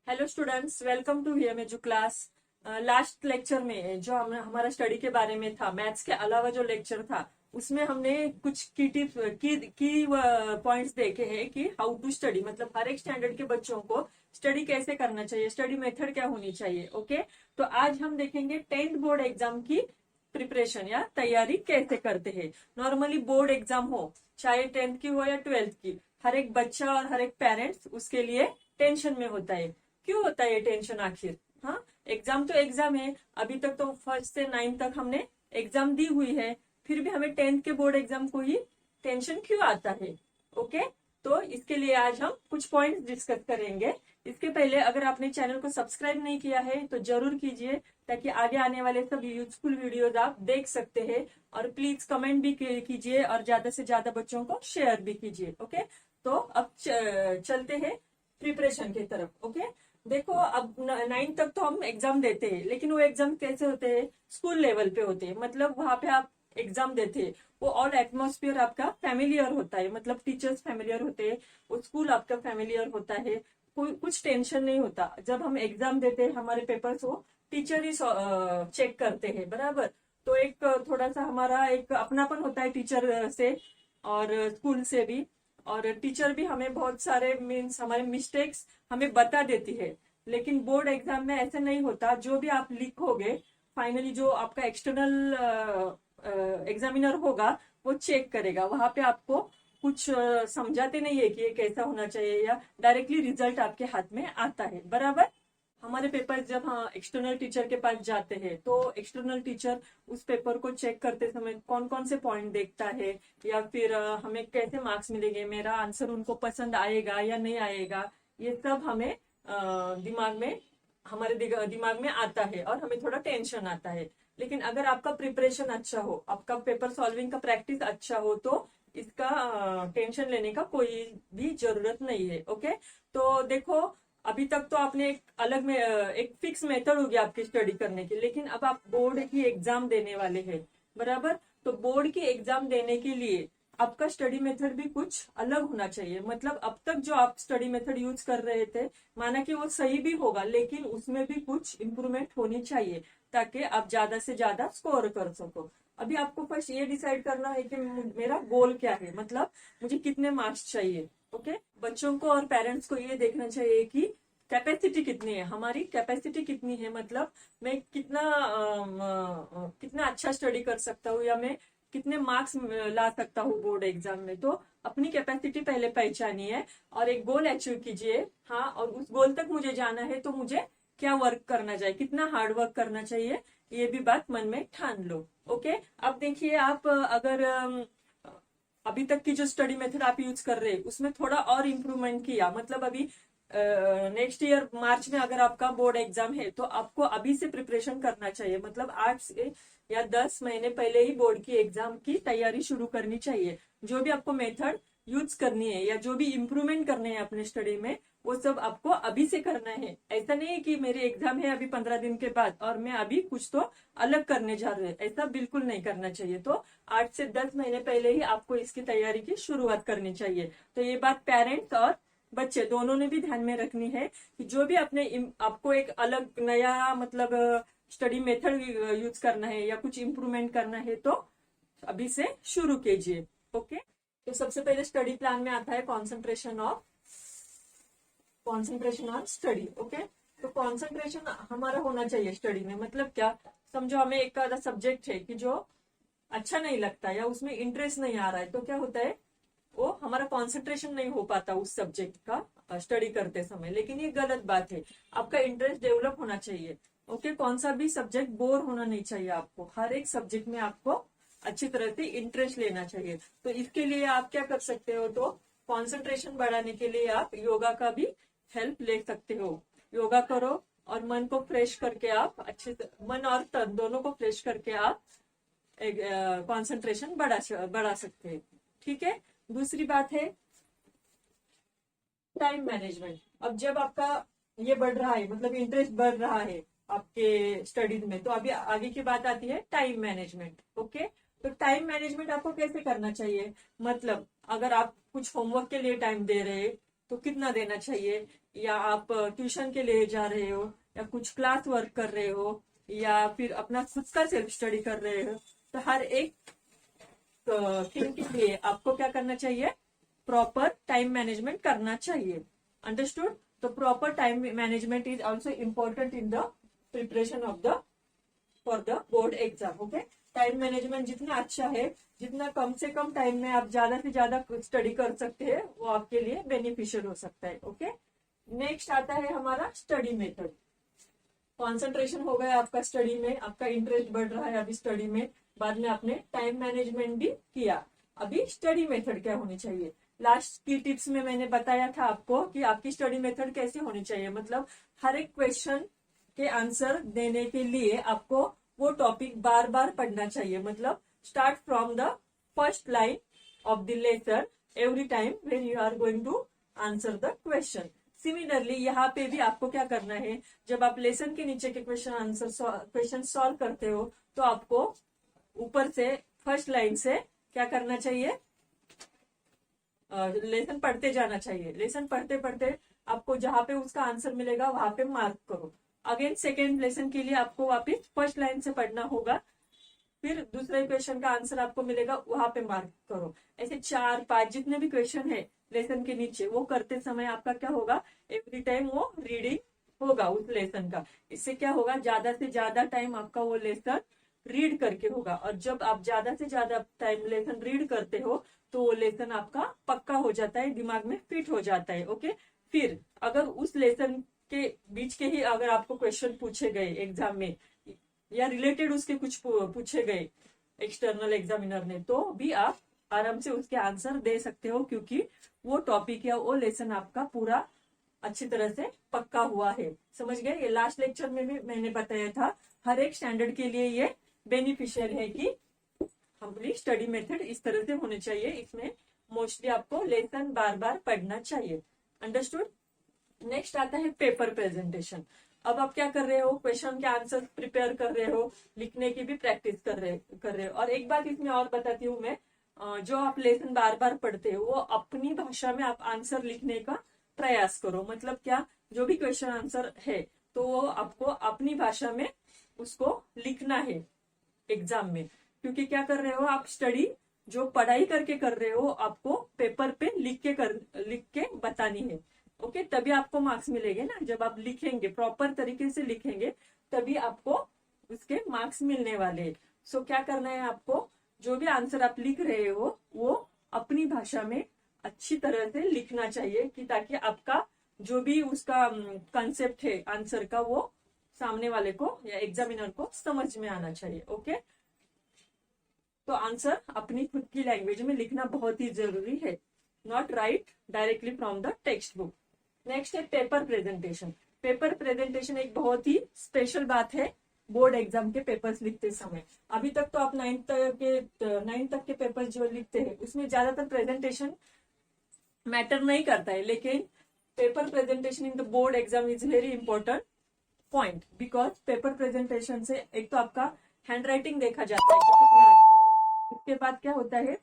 Hello students, welcome to वीएमएजू class. Last lecture में जो हमारा स्टडी के बारे में था, मैथ्स के अलावा जो लेक्चर था उसमें हमने कुछ की पॉइंट्स देखे हैं कि हाउ टू स्टडी, मतलब हर एक स्टैंडर्ड के बच्चों को स्टडी कैसे करना चाहिए, स्टडी मेथड क्या होनी चाहिए। ओके, तो आज हम देखेंगे 10th बोर्ड एग्जाम की प्रिपरेशन या तैयारी कैसे करते हैं। नॉर्मली बोर्ड एग्जाम हो, चाहे 10th की हो या 12th की, हर एक बच्चा और हर एक पेरेंट्स उसके लिए टेंशन में होता है। क्यों होता है ये टेंशन आखिर? हाँ, एग्जाम तो एग्जाम है। अभी तक तो फर्स्ट से 9th तक हमने एग्जाम दी हुई है, फिर भी हमें 10th के बोर्ड एग्जाम को ही टेंशन क्यों आता है? ओके, तो इसके लिए आज हम कुछ पॉइंट्स डिस्कस करेंगे। इसके पहले अगर आपने चैनल को सब्सक्राइब नहीं किया है तो जरूर कीजिए, ताकि आगे आने वाले सब यूजफुल वीडियोज आप देख सकते हैं। और प्लीज कमेंट भी कीजिए और ज्यादा से ज्यादा बच्चों को शेयर भी कीजिए। ओके, तो अब चलते हैं प्रिपरेशन की तरफ। ओके, देखो अब 9th तक तो हम एग्जाम देते हैं, लेकिन वो एग्जाम कैसे होते हैं? स्कूल लेवल पे होते हैं, मतलब वहां पे आप एग्जाम देते हैं, वो ऑल एटमोस्फियर आपका फैमिलियर होता है, मतलब टीचर्स फैमिलियर होते हैं, वो स्कूल आपका फैमिलियर होता है, कोई कुछ टेंशन नहीं होता। जब हम एग्जाम देते हैं हमारे पेपर्स वो टीचर ही चेक करते हैं, बराबर। तो एक थोड़ा सा हमारा एक अपनापन होता है टीचर से और स्कूल से भी। और टीचर भी हमें बहुत सारे मीन्स हमारे मिस्टेक्स हमें बता देती है। लेकिन बोर्ड एग्जाम में ऐसा नहीं होता। जो भी आप लिखोगे, फाइनली जो आपका एक्सटर्नल एग्जामिनर होगा वो चेक करेगा। वहां पे आपको कुछ समझाते नहीं है कि ये कैसा होना चाहिए, या डायरेक्टली रिजल्ट आपके हाथ में आता है, बराबर। हमारे पेपर जब हाँ एक्सटर्नल टीचर के पास जाते हैं तो एक्सटर्नल टीचर उस पेपर को चेक करते समय कौन कौन से पॉइंट देखता है, या फिर हमें कैसे मार्क्स मिलेंगे, मेरा आंसर उनको पसंद आएगा या नहीं आएगा, ये सब हमें दिमाग में हमारे दिमाग में आता है और हमें थोड़ा टेंशन आता है। लेकिन अगर आपका प्रिपरेशन अच्छा हो, आपका पेपर सॉल्विंग का प्रैक्टिस अच्छा हो, तो इसका टेंशन लेने का कोई भी जरूरत नहीं है। ओके, तो देखो अभी तक तो आपने एक अलग में एक फिक्स मेथड होगी आपकी स्टडी करने की, लेकिन अब आप बोर्ड की एग्जाम देने वाले हैं, बराबर। तो बोर्ड की एग्जाम देने के लिए आपका स्टडी मेथड भी कुछ अलग होना चाहिए। मतलब अब तक जो आप स्टडी मेथड यूज कर रहे थे, माना कि वो सही भी होगा, लेकिन उसमें भी कुछ इम्प्रूवमेंट होनी चाहिए, ताकि आप ज्यादा से ज्यादा स्कोर कर सको। अभी आपको फर्स्ट ये डिसाइड करना है कि मेरा गोल क्या है, मतलब मुझे कितने मार्क्स चाहिए। ओके, बच्चों को और पेरेंट्स को ये देखना चाहिए कि कैपेसिटी कितनी है, हमारी कैपेसिटी कितनी है, मतलब मैं कितना अच्छा स्टडी कर सकता हूँ, या मैं कितने मार्क्स ला सकता हूँ बोर्ड एग्जाम में। तो अपनी कैपेसिटी पहले पहचानिए और एक गोल अचीव कीजिए। हाँ, और उस गोल तक मुझे जाना है तो मुझे क्या वर्क करना चाहिए, कितना हार्ड वर्क करना चाहिए, ये भी बात मन में ठान लो। ओके, अब देखिए आप अगर अभी तक की जो स्टडी मेथड आप यूज कर रहे हैं उसमें थोड़ा और इम्प्रूवमेंट किया, मतलब अभी नेक्स्ट ईयर मार्च में अगर आपका बोर्ड एग्जाम है तो आपको अभी से प्रिपरेशन करना चाहिए, मतलब 8 से या 10 महीने पहले ही बोर्ड की एग्जाम की तैयारी शुरू करनी चाहिए। जो भी आपको मेथड यूज करनी है या जो भी इम्प्रूवमेंट करने हैं अपने स्टडी में, वो सब आपको अभी से करना है। ऐसा नहीं है कि मेरे एग्जाम है अभी 15 दिन के बाद और मैं अभी कुछ तो अलग करने जा रहे हैं, ऐसा बिल्कुल नहीं करना चाहिए। तो 8 से 10 महीने पहले ही आपको इसकी तैयारी की शुरुआत करनी चाहिए। तो ये बात पेरेंट्स और बच्चे दोनों ने भी ध्यान में रखनी है कि जो भी आपको एक अलग नया मतलब स्टडी मेथड यूज करना है या कुछ इम्प्रूवमेंट करना है तो अभी से शुरू कीजिए। ओके, तो सबसे पहले स्टडी प्लान में आता है कॉन्सेंट्रेशन ऑन स्टडी। ओके, तो कॉन्सेंट्रेशन हमारा होना चाहिए स्टडी में, मतलब क्या? समझो हमें एक आधा सब्जेक्ट है कि जो अच्छा नहीं लगता या उसमें इंटरेस्ट नहीं आ रहा है, तो क्या होता है, वो हमारा कंसंट्रेशन नहीं हो पाता उस सब्जेक्ट का स्टडी करते समय। लेकिन ये गलत बात है, आपका इंटरेस्ट डेवलप होना चाहिए। ओके, कौन सा भी सब्जेक्ट बोर होना नहीं चाहिए आपको, हर एक सब्जेक्ट में आपको अच्छी तरह से इंटरेस्ट लेना चाहिए। तो इसके लिए आप क्या कर सकते हो, तो कंसंट्रेशन बढ़ाने के लिए आप योगा का भी हेल्प ले सकते हो। योगा करो और मन को फ्रेश करके आप अच्छे से, मन और तन दोनों को फ्रेश करके आप कंसंट्रेशन बढ़ा सकते हैं। ठीक है, दूसरी बात है टाइम मैनेजमेंट। अब जब आपका ये बढ़ रहा है, मतलब इंटरेस्ट बढ़ रहा है आपके स्टडीज में, तो अभी आगे की बात आती है टाइम मैनेजमेंट। ओके, तो टाइम मैनेजमेंट आपको कैसे करना चाहिए, मतलब अगर आप कुछ होमवर्क के लिए टाइम दे रहे हैं तो कितना देना चाहिए, या आप ट्यूशन के लिए जा रहे हो, या कुछ क्लास वर्क कर रहे हो, या फिर अपना खुद का सेल्फ स्टडी कर रहे हो, तो हर एक थिंग के लिए आपको क्या करना चाहिए, प्रॉपर टाइम मैनेजमेंट करना चाहिए। अंडरस्टूड? तो proper time management is also important in the preparation of the for the board exam. Okay, time management जितना अच्छा है, जितना कम से कम टाइम में आप ज्यादा से ज्यादा स्टडी कर सकते हैं, वो आपके लिए बेनिफिशियल हो सकता है। ओके, नेक्स्ट आता है हमारा स्टडी मेथड। कॉन्सेंट्रेशन हो गया आपका स्टडी में, आपका इंटरेस्ट बढ़ रहा है अभी स्टडी में, बाद में आपने टाइम मैनेजमेंट भी किया, अभी स्टडी मेथड क्या होनी चाहिए। लास्ट की टिप्स में मैंने बताया था आपको कि आपकी स्टडी मेथड कैसे होनी चाहिए, मतलब हर एक क्वेश्चन के आंसर देने के लिए आपको वो टॉपिक बार बार पढ़ना चाहिए, मतलब start from the first line of the lesson every time when you are going to answer the question. Similarly यहाँ पे भी आपको क्या करना है, जब आप लेसन के नीचे के क्वेश्चन सॉल्व करते हो, तो आपको ऊपर से फर्स्ट लाइन से क्या करना चाहिए, लेसन पढ़ते जाना चाहिए। लेसन पढ़ते पढ़ते आपको जहां पे उसका आंसर मिलेगा वहां पे मार्क करो। अगेन सेकेंड लेसन के लिए आपको वापस फर्स्ट लाइन से पढ़ना होगा, फिर दूसरे क्वेश्चन का आंसर आपको मिलेगा वहां पे मार्क करो। ऐसे 4-5 जितने भी क्वेश्चन है लेसन के नीचे, वो करते समय आपका क्या होगा, एवरी टाइम वो रीडिंग होगा उस लेसन का। इससे क्या होगा, ज्यादा से ज्यादा टाइम आपका वो लेसन रीड करके होगा, और जब आप ज्यादा से ज्यादा टाइम लेसन रीड करते हो तो वो लेसन आपका पक्का हो जाता है, दिमाग में फिट हो जाता है। ओके, फिर अगर उस लेसन के बीच के ही अगर आपको क्वेश्चन पूछे गए एग्जाम में, या रिलेटेड उसके कुछ पूछे गए एक्सटर्नल एग्जामिनर ने, तो भी आप आराम से उसके आंसर दे सकते हो, क्योंकि वो टॉपिक या वो लेसन आपका पूरा अच्छी तरह से पक्का हुआ है। समझ गए? ये लास्ट लेक्चर में भी मैंने बताया था, हर एक स्टैंडर्ड के लिए ये बेनिफिशियल है कि हमारी स्टडी मेथड इस तरह से होनी चाहिए। इसमें मोस्टली आपको लेसन बार बार पढ़ना चाहिए। अंडरस्टूड? नेक्स्ट आता है पेपर प्रेजेंटेशन। अब आप क्या कर रहे हो, क्वेश्चन के आंसर प्रिपेयर कर रहे हो, लिखने की भी प्रैक्टिस कर रहे हो। और एक बात इसमें और बताती हूँ मैं, जो आप लेसन बार बार पढ़ते हो वो अपनी भाषा में आप आंसर लिखने का प्रयास करो। मतलब क्या, जो भी क्वेश्चन आंसर है तो वो आपको अपनी भाषा में उसको लिखना है एग्जाम में, क्योंकि क्या कर रहे हो आप, स्टडी जो पढ़ाई करके कर रहे हो आपको पेपर पे लिख के बतानी है। ओके, तभी आपको मार्क्स मिलेंगे ना, जब आप लिखेंगे प्रॉपर तरीके से लिखेंगे तभी आपको उसके मार्क्स मिलने वाले हैं। सो क्या करना है आपको, जो भी आंसर आप लिख रहे हो वो अपनी भाषा में अच्छी तरह से लिखना चाहिए, कि ताकि आपका जो भी उसका कंसेप्ट है आंसर का, वो सामने वाले को या एग्जामिनर को समझ में आना चाहिए। ओके, तो आंसर अपनी खुद की लैंग्वेज में लिखना बहुत ही जरूरी है, not right directly from the text book. Next है पेपर प्रेजेंटेशन। पेपर प्रेजेंटेशन एक बहुत ही स्पेशल बात है बोर्ड एग्जाम के पेपर्स लिखते समय। अभी तक तो आप 9th तक के पेपर्स जो लिखते हैं उसमें ज्यादातर प्रेजेंटेशन मैटर नहीं करता है, लेकिन paper presentation in the board exam is very important point, because paper presentation से एक तो आपका हैंड राइटिंग देखा जाता है कि कितना अच्छा है, उसके बाद क्या होता है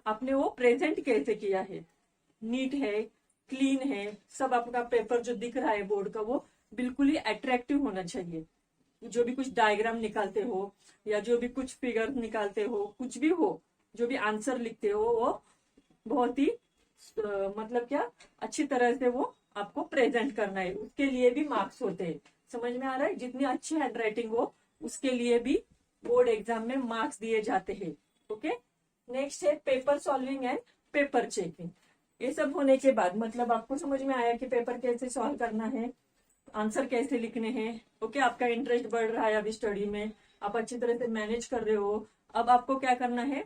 आपने वो प्रेजेंट कैसे किया है, नीट है, क्लीन है, सब आपका पेपर जो दिख रहा है बोर्ड का वो बिल्कुल ही अट्रैक्टिव होना चाहिए। जो भी कुछ डायग्राम निकालते हो या जो भी कुछ फिगर निकालते हो, कुछ भी हो, जो भी आंसर लिखते हो वो बहुत ही मतलब क्या अच्छी तरह से वो आपको प्रेजेंट करना है, उसके लिए भी मार्क्स होते हैं। समझ में आ रहा है? जितनी अच्छी हैंड राइटिंग हो उसके लिए भी बोर्ड एग्जाम में मार्क्स दिए जाते हैं। ओके, नेक्स्ट है paper solving and paper checking. ये सब होने के बाद मतलब आपको समझ में आया कि पेपर कैसे सॉल्व करना है, आंसर कैसे लिखने हैं। ओके, आपका इंटरेस्ट बढ़ रहा है अभी स्टडी में, आप अच्छी तरह से मैनेज कर रहे हो। अब आपको क्या करना है,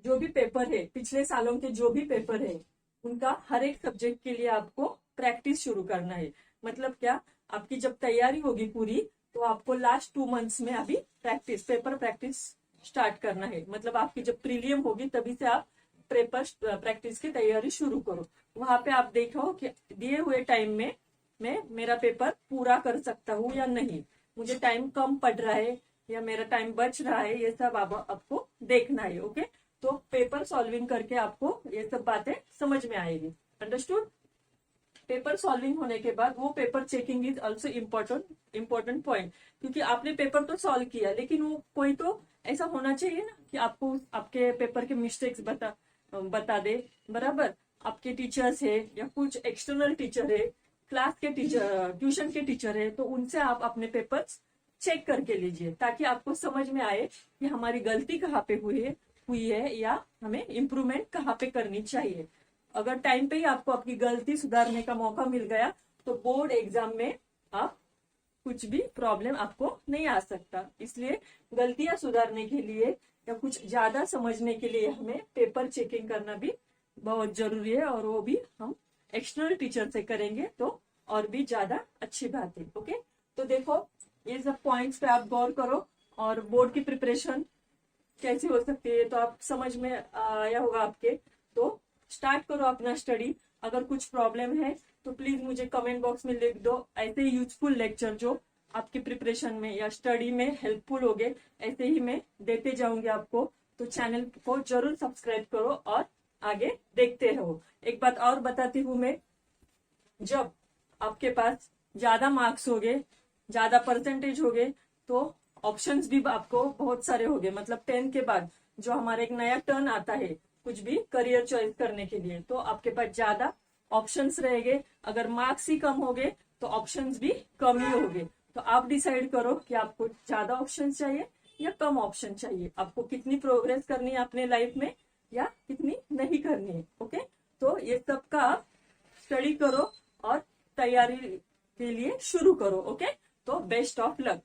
जो भी पेपर है, पिछले सालों के जो भी पेपर है, उनका हर एक सब्जेक्ट के लिए आपको प्रैक्टिस शुरू करना है। मतलब क्या, आपकी जब तैयारी होगी पूरी तो आपको लास्ट 2 मंथ्स में अभी पेपर प्रैक्टिस स्टार्ट करना है। मतलब आपकी जब प्रीलियम होगी तभी से आप पेपर प्रैक्टिस की तैयारी शुरू करो। वहां पे आप देखो कि दिए हुए टाइम में मैं मेरा पेपर पूरा कर सकता हूँ या नहीं, मुझे टाइम कम पड़ रहा है या मेरा टाइम बच रहा है, ये सब आपको देखना है। ओके, तो पेपर सॉल्विंग करके आपको ये सब बातें समझ में आएगी। अंडरस्टूड? पेपर सॉल्विंग होने के बाद वो paper checking is also important point, क्योंकि आपने पेपर तो सॉल्व किया, लेकिन वो कोई तो ऐसा होना चाहिए ना कि आपको आपके पेपर के मिस्टेक्स बता दे, बराबर। आपके टीचर्स है या कुछ एक्सटर्नल टीचर है, क्लास के टीचर, ट्यूशन के टीचर है, तो उनसे आप अपने पेपर्स चेक करके लीजिए, ताकि आपको समझ में आए कि हमारी गलती कहाँ पे हुई है या हमें इम्प्रूवमेंट कहाँ पे करनी चाहिए। अगर टाइम पे ही आपको आपकी गलती सुधारने का मौका मिल गया तो बोर्ड एग्जाम में आप कुछ भी प्रॉब्लम आपको नहीं आ सकता। इसलिए गलतियां सुधारने के लिए या कुछ ज्यादा समझने के लिए हमें पेपर चेकिंग करना भी बहुत जरूरी है, और वो भी हम एक्सटर्नल टीचर से करेंगे तो और भी ज्यादा अच्छी बात है। ओके, तो देखो ये सब पॉइंट्स पे आप गौर करो, और बोर्ड की प्रिपरेशन कैसे हो सकती है तो आप समझ में आया होगा आपके। तो स्टार्ट करो अपना स्टडी। अगर कुछ प्रॉब्लम है तो प्लीज मुझे कमेंट बॉक्स में लिख दो। ऐसे ही यूजफुल लेक्चर जो आपकी प्रिपरेशन में या स्टडी में हेल्पफुल हो गए, ऐसे ही मैं देते जाऊंगी आपको। तो चैनल को जरूर सब्सक्राइब करो और आगे देखते रहो। एक बात और बताती हूँ मैं, जब आपके पास ज्यादा मार्क्स हो गए, ज्यादा परसेंटेज हो गए, तो ऑप्शंस भी आपको बहुत सारे हो गए। मतलब 10 के बाद जो हमारा एक नया टर्न आता है कुछ भी करियर चॉइस करने के लिए, तो आपके पास ज्यादा ऑप्शंस रहेंगे। अगर मार्क्स ही कम हो गए तो ऑप्शंस भी कम ही हो गए। तो आप डिसाइड करो कि आपको ज्यादा ऑप्शंस चाहिए या कम ऑप्शन चाहिए, आपको कितनी प्रोग्रेस करनी है अपने लाइफ में या कितनी नहीं करनी है। ओके, तो ये सब का आप स्टडी करो और तैयारी के लिए शुरू करो। ओके, तो बेस्ट ऑफ लक।